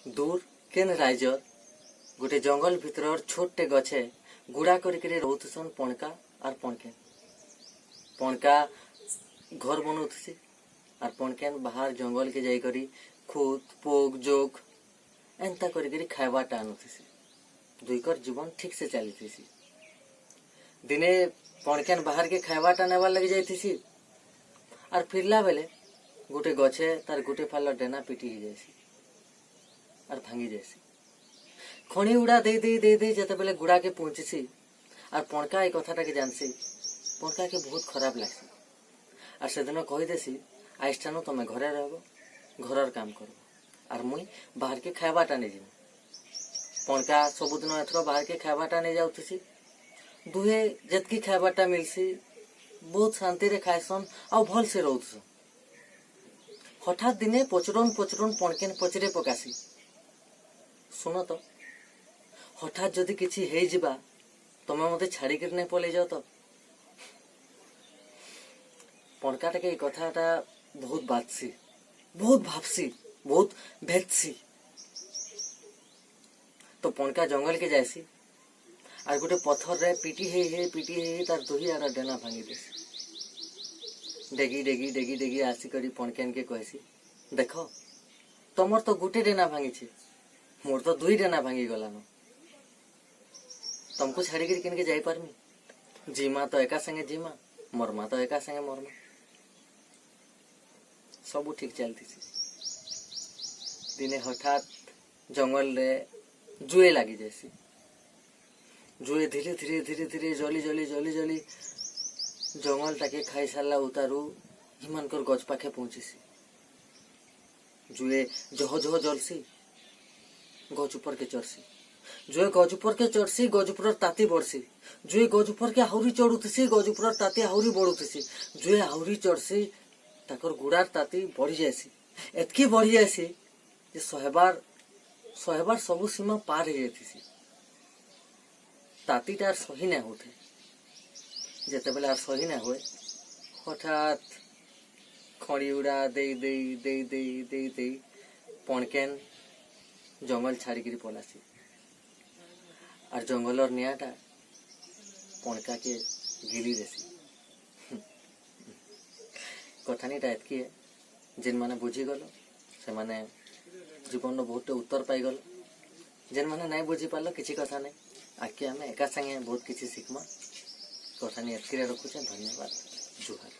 दूर केन राइजर गोटे जंगल भितर छोटे गछे गुड़ा करके रोथसन पणका और पणकेन। पणका घर बनौथसी और पणकेन बाहर जंगल के जाइकरी खुद पोक जोक एंता करके खाइबाटा आणुथसी। दुईकर जीवन ठीक से चली। दिने पणकेन बाहर के खाइबाटा नेबार लगी जाइथिसी और फिरला बेले गोटे गछे तार गोटे फाल डेना पिटी ही जाइसी और भांगी जाइसी। खणी उड़ा दे दे दे दे जते बेले गुड़ा के पहुंचसी और पणका ए कथाटा के जानसी। पणका के बहुत खराब लागसी और से दिन कही देसी आइस ठानु तमे घरे रहबो घरर काम करबो और मुई बाहर के खाइबाटा नहीं जीव। पणका सबुदिन एथरो बाहर के खाइबाटा नहीं जाउथसी। दुहे जतकी खाइबाटा मिलसी बहुत शांति रे खाइसन और भल से रहउथसन। हठात दिने पचरन पचरन पणकेन पचरे पकासी सुनो तो हठात जदि किछि हे जिबा तमे मते छाड़ी कर नहीं पले जाओ तो। पणकाटा के कथाटा बहुत बातसी बहुत भाबसी बहुत भेदसी। तो पणका जंगल के जायसी और गोटे पत्थर रे पिटी हे तार दुही आर डेना भांगी देसी। डेगी डेगी डेगी डेगी आसिकरी पणकेन के कहसी देख तमर तो गोटे डेना भांगी मोर तो दुई डेना भांगी गलान। तुमको छाड़ी कर किनके जाई पारमी। जीमा तो एका संगे जीमा मरमा तो एका संगे मरमा सबू ठीक चलती। दिने हठात जंगल रे जुए लगी जैसी। जुए धीरे धीरे धीरे धीरे जली जली जली जली जंगल टाके खाई सारा उतारू हिमानकर गज पाखे पहुंचीसी। जुए जह जह जलसी गज ऊपर के चढ़सी। जुए गज ऊपर के चढ़सी गज ऊपर ताती बढ़सी। जुए गज ऊपर के आहुरी चढ़ुथसी गज ऊपर ताती आहुरी बढ़ुथसी। जुए आहुरी चढ़सी ताकर गुड़ार ताती बढ़ी जाएसी एतकी बढ़ी जाएसी जे शहेबार सबु सीमा पार हो जाती। तातीटा आर सही ना होते जेते बेले आर सही ना हुए हठात खड़ी उड़ा दे दे दे दे दे दे पणकेन जंगल छाड़ी कर पलासी और जंगलर नियाटा पणका के गिली देसी। कथानीटा एतकी है जेन माने बुझीगल से माने जीवन बहुत उत्तर पाईगल। जेन माने नहीं बुझी पारल किसी कथा नहीं आके आम एका संगे बहुत किसी शिखमा। कथानी एतकी रखुचे। धन्यवाद जुहार।